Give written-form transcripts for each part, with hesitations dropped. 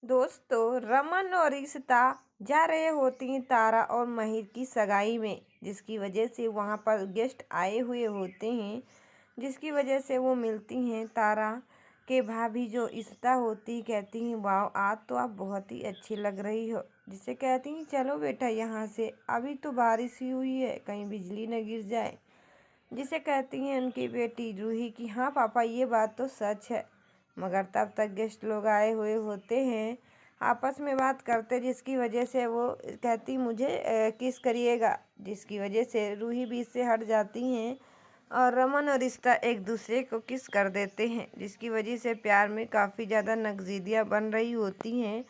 दोस्तों, रमन और ईशिता जा रहे होती हैं तारा और महिर की सगाई में, जिसकी वजह से वहाँ पर गेस्ट आए हुए होते हैं, जिसकी वजह से वो मिलती हैं तारा के भाभी जो ईशिता होती कहती हैं, वाह आज तो आप बहुत ही अच्छी लग रही हो। जिसे कहती हैं चलो बेटा यहाँ से, अभी तो बारिश ही हुई है, कहीं बिजली न गिर जाए। जिसे कहती हैं उनकी बेटी रूही कि हाँ पापा ये बात तो सच है। मगर तब तक गेस्ट लोग आए हुए होते हैं, आपस में बात करते, जिसकी वजह से वो कहती मुझे किस करिएगा, जिसकी वजह से रूही बीच से हट जाती हैं और रमन और रिश्ता एक दूसरे को किस कर देते हैं, जिसकी वजह से प्यार में काफ़ी ज़्यादा नज़दीकियाँ बन रही होती हैं।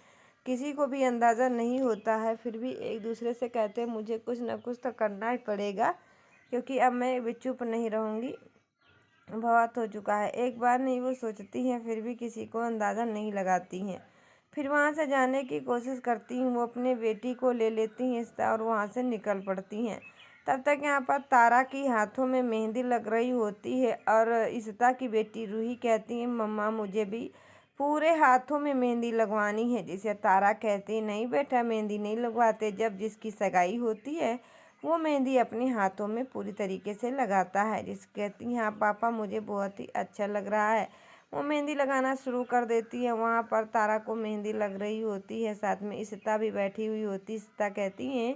किसी को भी अंदाज़ा नहीं होता है, फिर भी एक दूसरे से कहते हैं मुझे कुछ ना कुछ तो करना ही पड़ेगा, क्योंकि अब मैं भी चुप नहीं रहूँगी, बहुत हो चुका है। एक बार नहीं वो सोचती हैं, फिर भी किसी को अंदाज़ा नहीं लगाती हैं। फिर वहाँ से जाने की कोशिश करती हैं, वो अपने बेटी को ले लेती हैं ईशिता और वहाँ से निकल पड़ती हैं। तब तक यहाँ पर तारा की हाथों में मेहंदी लग रही होती है और ईशिता की बेटी रूही कहती है मम्मा मुझे भी पूरे हाथों में मेहंदी लगवानी है। जिसे तारा कहती है नहीं बेटा मेहंदी नहीं लगवाते, जब जिसकी सगाई होती है वो मेहंदी अपने हाथों में पूरी तरीके से लगाता है। जिस कहती हैं हाँ पापा मुझे बहुत ही अच्छा लग रहा है। वो मेहंदी लगाना शुरू कर देती है। वहाँ पर तारा को मेहंदी लग रही होती है, साथ में ईशिता भी बैठी हुई होती है। ईशिता कहती हैं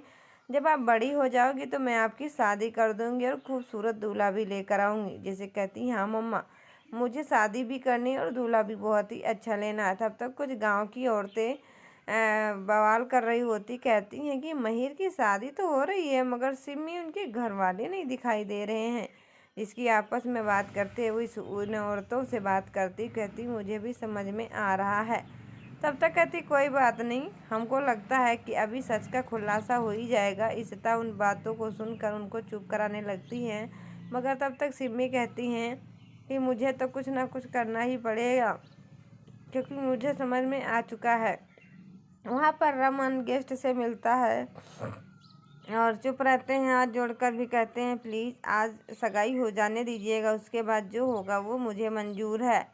जब आप बड़ी हो जाओगी तो मैं आपकी शादी कर दूँगी और खूबसूरत दूल्हा भी लेकर आऊँगी। जैसे कहती हैं हाँ मम्मा मुझे शादी भी करनी है और दूल्हा भी बहुत ही अच्छा लेना है। तब तक कुछ गाँव की औरतें बवाल कर रही होती, कहती हैं कि महिर की शादी तो हो रही है मगर सिमी उनके घर वाले नहीं दिखाई दे रहे हैं। इसकी आपस में बात करते हुए उन औरतों से बात करती कहती मुझे भी समझ में आ रहा है। तब तक कहती कोई बात नहीं, हमको लगता है कि अभी सच का खुलासा हो ही जाएगा। ईशिता उन बातों को सुनकर उनको चुप कराने लगती हैं, मगर तब तक सिमी कहती हैं कि मुझे तो कुछ ना कुछ करना ही पड़ेगा, क्योंकि मुझे समझ में आ चुका है। वहाँ पर रमन गेस्ट से मिलता है और चुप रहते हैं, हाथ जोड़कर भी कहते हैं प्लीज़ आज सगाई हो जाने दीजिएगा, उसके बाद जो होगा वो मुझे मंजूर है,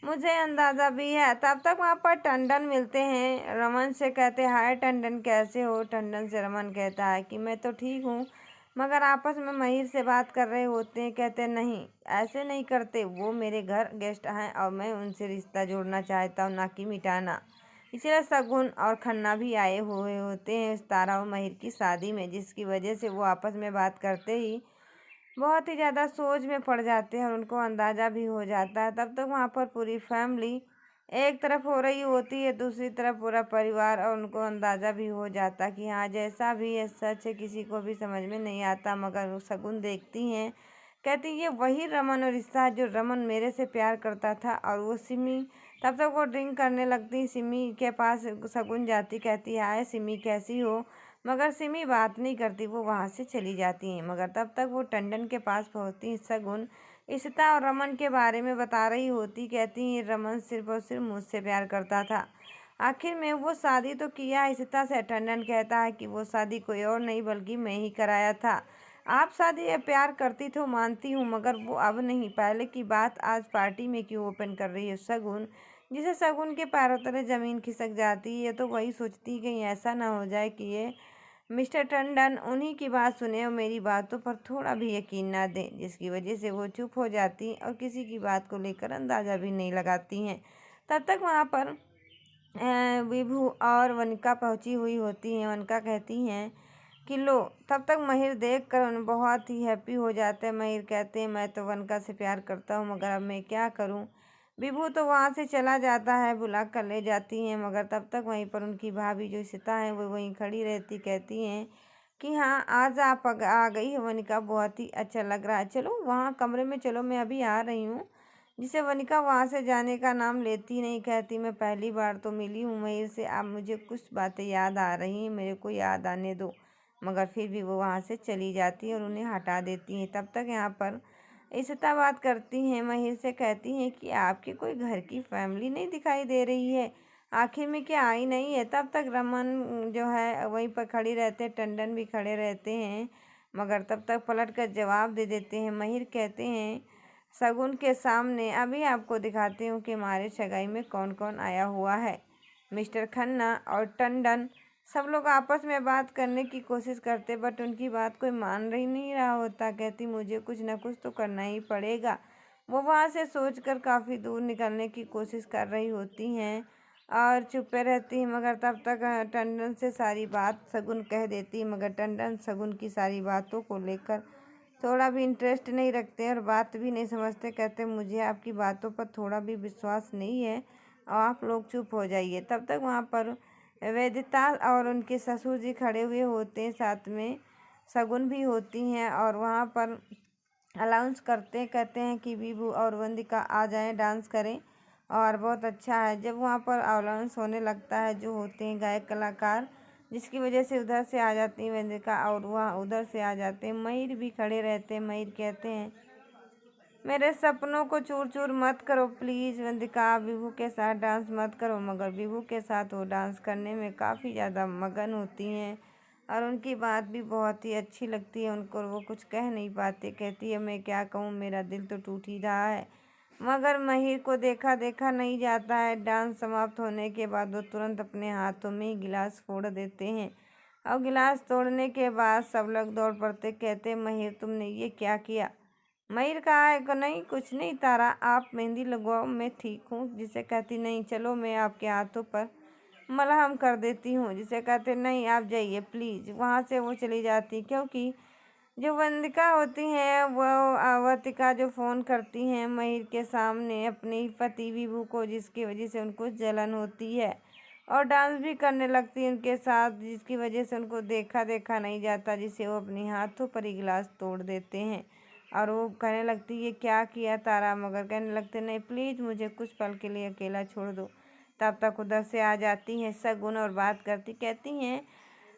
मुझे अंदाज़ा भी है। तब तक वहाँ पर टंडन मिलते हैं, रमन से कहते हैं हाय टंडन कैसे हो। टंडन से रमन कहता है कि मैं तो ठीक हूँ, मगर आपस में महिर से बात कर रहे होते हैं। कहते नहीं ऐसे नहीं करते, वो मेरे घर गेस्ट हैं और मैं उनसे रिश्ता जोड़ना चाहता हूँ ना कि मिटाना। इसलिए शगुन और खन्ना भी आए हुए होते हैं इस तारा और महिर की शादी में, जिसकी वजह से वो आपस में बात करते ही बहुत ही ज़्यादा सोच में पड़ जाते हैं और उनको अंदाज़ा भी हो जाता है। तब तक वहाँ पर पूरी फैमिली एक तरफ हो रही होती है, दूसरी तरफ पूरा परिवार, और उनको अंदाज़ा भी हो जाता कि हाँ जैसा भी है सच है, किसी को भी समझ में नहीं आता। मगर वो शगुन देखती हैं, कहती ये वही रमन और ईशिता जो रमन मेरे से प्यार करता था। और वो सिमी तब तक वो ड्रिंक करने लगती, सिमी के पास शगुन जाती, कहती हाय सिमी कैसी हो, मगर सिमी बात नहीं करती, वो वहाँ से चली जाती हैं। मगर तब तक वो टंडन के पास पहुँचती शगुन ईशिता और रमन के बारे में बता रही होती, कहती हैं रमन सिर्फ और सिर्फ मुझसे प्यार करता था, आखिर में वो शादी तो किया ईशिता से। टंडन कहता है कि वो शादी कोई और नहीं बल्कि मैं ही कराया था। आप शादी या प्यार करती तो मानती हूँ, मगर वो अब नहीं, पहले की बात आज पार्टी में क्यों ओपन कर रही है। शगुन जिसे शगुन के पैरों तले ज़मीन खिसक जाती है, तो वही सोचती कहीं ऐसा ना हो जाए कि ये मिस्टर टंडन उन्हीं की बात सुने और मेरी बातों पर थोड़ा भी यकीन ना दें, जिसकी वजह से वो चुप हो जाती और किसी की बात को लेकर अंदाज़ा भी नहीं लगाती हैं। तब तक वहाँ पर विभू और वनिका पहुँची हुई होती हैं। वनिका कहती हैं कि लो, तब तक महिर देखकर उन्हें बहुत ही हैप्पी हो जाते हैं। महिर कहते हैं मैं तो वनिका से प्यार करता हूँ, मगर अब मैं क्या करूँ। विभू तो वहाँ से चला जाता है, बुला कर ले जाती हैं, मगर तब तक वहीं पर उनकी भाभी जो ईशिता है वो वहीं खड़ी रहती, कहती हैं कि हाँ आज आप आ गई है वनिका, बहुत ही अच्छा लग रहा है, चलो वहाँ कमरे में चलो, मैं अभी आ रही हूँ। जिसे वनिका वहाँ से जाने का नाम लेती नहीं, कहती मैं पहली बार तो मिली हूँ महिर से, अब मुझे कुछ बातें याद आ रही हैं, मेरे को याद आने दो। मगर फिर भी वो वहाँ से चली जाती है और उन्हें हटा देती हैं। तब तक यहाँ पर ईशिता बात करती हैं, महिर से कहती हैं कि आपकी कोई घर की फैमिली नहीं दिखाई दे रही है, आखिर में क्या आई नहीं है। तब तक रमन जो है वहीं पर खड़ी रहते हैं, टंडन भी खड़े रहते हैं, मगर तब तक पलट कर जवाब दे देते हैं। महिर कहते हैं शगुन के सामने अभी आपको दिखाती हूँ कि हमारे सगाई में कौन कौन आया हुआ है। मिस्टर खन्ना और टंडन सब लोग आपस में बात करने की कोशिश करते, बट उनकी बात कोई मान ही नहीं रहा होता। कहती मुझे कुछ ना कुछ तो करना ही पड़ेगा। वो वहाँ से सोचकर काफ़ी दूर निकलने की कोशिश कर रही होती हैं और चुप्पे रहती हैं, मगर तब तक टंडन से सारी बात शगुन कह देती है। मगर टंडन शगुन की सारी बातों को लेकर थोड़ा भी इंटरेस्ट नहीं रखते और बात भी नहीं समझते। कहते मुझे आपकी बातों पर थोड़ा भी विश्वास नहीं है और आप लोग चुप हो जाइए। तब तक वहाँ पर वेदिता और उनके ससुर जी खड़े हुए होते हैं, साथ में शगुन भी होती हैं और वहाँ पर अनाउंस कहते हैं कि विभू और वंदिका आ जाएं, डांस करें और बहुत अच्छा है। जब वहाँ पर अनाउंस होने लगता है, जो होते हैं गायक कलाकार, जिसकी वजह से उधर से आ जाती हैं वंदिका और वहाँ उधर से आ जाते हैं महिर भी खड़े रहते हैं। महिर कहते हैं मेरे सपनों को चूर चूर मत करो प्लीज़ वंदिका, विभू के साथ डांस मत करो। मगर विभू के साथ वो डांस करने में काफ़ी ज़्यादा मगन होती हैं और उनकी बात भी बहुत ही अच्छी लगती है उनको। वो कुछ कह नहीं पाते। कहती है मैं क्या कहूँ, मेरा दिल तो टूट ही रहा है। मगर महिर को देखा देखा नहीं जाता है। डांस समाप्त होने के बाद वो तुरंत अपने हाथों में ही गिलास फोड़ देते हैं और गिलास तोड़ने के बाद सब लोग दौड़ पड़ते। कहते महिर तुमने ये क्या किया। महिर कहा है कि नहीं कुछ नहीं तारा, आप मेहंदी लगवाओ, मैं ठीक हूँ। जिसे कहती नहीं चलो मैं आपके हाथों पर मलहम कर देती हूँ। जिसे कहते नहीं आप जाइए प्लीज़। वहाँ से वो चली जाती, क्योंकि जो वंदिका होती हैं वो अवतिका जो फ़ोन करती हैं महिर के सामने अपने पति विभू को, जिसकी वजह से उनको जलन होती है और डांस भी करने लगती है उनके साथ, जिसकी वजह से उनको देखा देखा नहीं जाता, जिसे वो अपने हाथों पर ही गिलास तोड़ देते हैं और वो कहने लगती ये क्या किया तारा। मगर कहने लगते नहीं प्लीज़ मुझे कुछ पल के लिए अकेला छोड़ दो। तब तक उधर से आ जाती हैं शगुन और बात करती। कहती हैं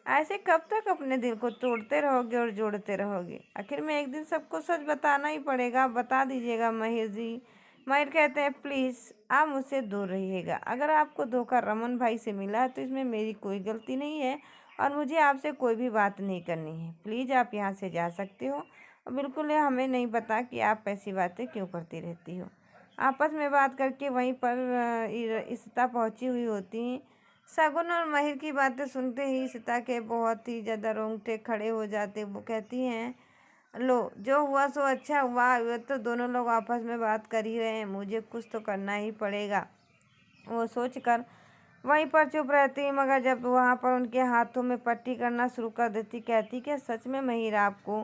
ऐसे कब तक अपने दिल को तोड़ते रहोगे और जोड़ते रहोगे। आखिर में एक दिन सबको सच बताना ही पड़ेगा, बता दीजिएगा महिर जी। महिर कहते हैं प्लीज़ आप मुझसे दूर रहिएगा। अगर आपको धोखा रमन भाई से मिला है तो इसमें मेरी कोई गलती नहीं है और मुझे आपसे कोई भी बात नहीं करनी है। प्लीज़ आप यहाँ से जा सकते हो और बिल्कुल हमें नहीं पता कि आप ऐसी बातें क्यों करती रहती हो। आपस में बात करके वहीं पर इशिता पहुंची हुई होती हैं। शगुन और महिर की बातें सुनते ही इशिता के बहुत ही ज़्यादा रोंगटे खड़े हो जाते। वो कहती हैं लो जो हुआ सो अच्छा हुआ, ये तो दोनों लोग आपस में बात कर ही रहे हैं, मुझे कुछ तो करना ही पड़ेगा। वो सोचकर वहीं पर चुप रहती। मगर जब वहाँ पर उनके हाथों में पट्टी करना शुरू कर देती। कहती कि सच में महिर आपको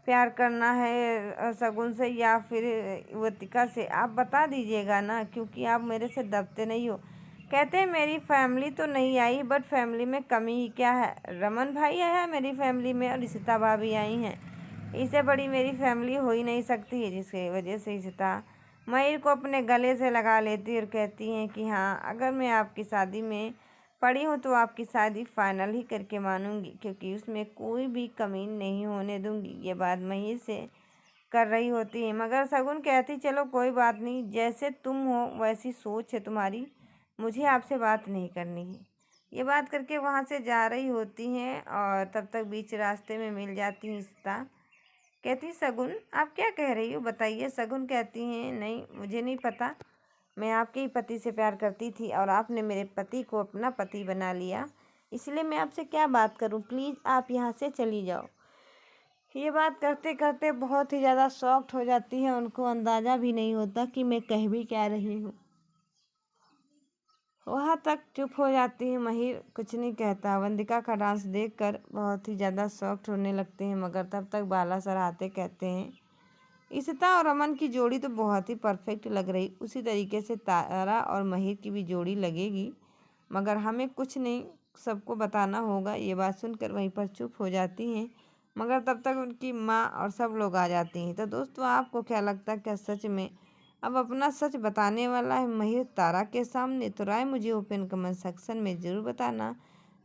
प्यार करना है शगुन से या फिर युवतिका से, आप बता दीजिएगा ना, क्योंकि आप मेरे से दबते नहीं हो। कहते हैं मेरी फैमिली तो नहीं आई, बट फैमिली में कमी ही क्या है। रमन भाई है मेरी फैमिली में और इशिता भाभी आई हैं, इससे बड़ी मेरी फैमिली हो ही नहीं सकती है। जिसकी वजह से इशिता महिर को अपने गले से लगा लेती और कहती हैं कि हाँ अगर मैं आपकी शादी में पड़ी हूँ तो आपकी शादी फाइनल ही करके मानूंगी, क्योंकि उसमें कोई भी कमी नहीं होने दूंगी। ये बात महिर से कर रही होती है। मगर शगुन कहती चलो कोई बात नहीं, जैसे तुम हो वैसी सोच है तुम्हारी, मुझे आपसे बात नहीं करनी है। ये बात करके वहाँ से जा रही होती हैं और तब तक बीच रास्ते में मिल जाती हैं इशिता। कहती शगुन आप क्या कह रही हो बताइए। शगुन कहती हैं नहीं मुझे नहीं पता, मैं आपके ही पति से प्यार करती थी और आपने मेरे पति को अपना पति बना लिया, इसलिए मैं आपसे क्या बात करूं, प्लीज़ आप यहाँ से चली जाओ। ये बात करते करते बहुत ही ज़्यादा शॉक्ड हो जाती है, उनको अंदाज़ा भी नहीं होता कि मैं कह भी क्या रही हूँ। वहाँ तक चुप हो जाती है महिर, कुछ नहीं कहता। वंदिका का डांस देखकर बहुत ही ज़्यादा शॉक्ड होने लगते हैं। मगर तब तक बाला सराहते कहते हैं इशिता और अमन की जोड़ी तो बहुत ही परफेक्ट लग रही, उसी तरीके से तारा और महिर की भी जोड़ी लगेगी, मगर हमें कुछ नहीं सबको बताना होगा। ये बात सुनकर वहीं पर चुप हो जाती हैं। मगर तब तक उनकी माँ और सब लोग आ जाती हैं। तो दोस्तों आपको क्या लगता है, क्या सच में अब अपना सच बताने वाला है महिर तारा के सामने? तो राय मुझे ओपन कमेंट सेक्शन में ज़रूर बताना।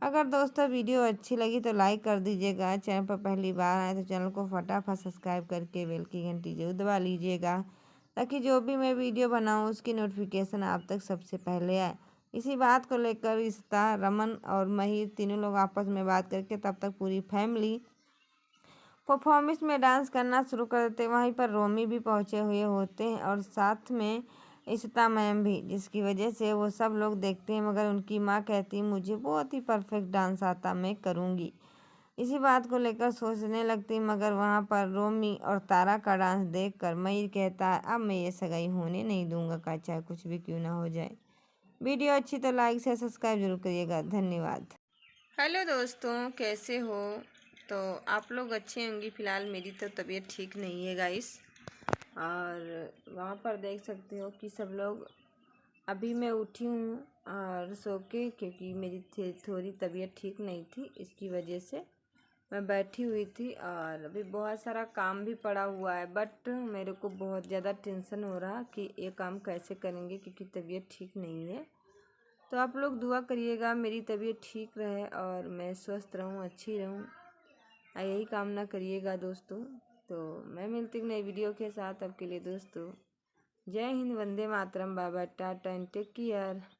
अगर दोस्तों वीडियो अच्छी लगी तो लाइक कर दीजिएगा। चैनल पर पहली बार आए तो चैनल को फटाफट सब्सक्राइब करके बेल की घंटी जरूर दबा लीजिएगा, ताकि जो भी मैं वीडियो बनाऊँ उसकी नोटिफिकेशन आप तक सबसे पहले आए। इसी बात को लेकर इशिता, रमन और महिर तीनों लोग आपस में बात करके तब तक पूरी फैमिली परफॉर्मेंस में डांस करना शुरू कर देते। वहीं पर रोमी भी पहुंचे हुए होते हैं और साथ में इशिता मैम भी, जिसकी वजह से वो सब लोग देखते हैं, मगर उनकी माँ कहती मुझे बहुत ही परफेक्ट डांस आता, मैं करूँगी। इसी बात को लेकर सोचने लगती, मगर वहाँ पर रोमी और तारा का डांस देखकर मयूर कहता है अब मैं ये सगाई होने नहीं दूंगा, का चाहे कुछ भी क्यों ना हो जाए। वीडियो अच्छी तो लाइक से सब्सक्राइब जरूर करिएगा। धन्यवाद। हेलो दोस्तों, कैसे हो? तो आप लोग अच्छे होंगे। फ़िलहाल मेरी तो तबीयत ठीक नहीं है गाइस, और वहाँ पर देख सकते हो कि सब लोग, अभी मैं उठी हूँ और सो के, क्योंकि मेरी थोड़ी तबीयत ठीक नहीं थी, इसकी वजह से मैं बैठी हुई थी। और अभी बहुत सारा काम भी पड़ा हुआ है, बट मेरे को बहुत ज़्यादा टेंशन हो रहा कि ये काम कैसे करेंगे, क्योंकि तबीयत ठीक नहीं है। तो आप लोग दुआ करिएगा मेरी तबीयत ठीक रहे और मैं स्वस्थ रहूँ, अच्छी रहूँ, यही कामना करिएगा दोस्तों। तो मैं मिलती हूँ नई वीडियो के साथ। आपके लिए दोस्तों जय हिंद, वंदे मातरम, बाबा टाटा एंड टेक केयर।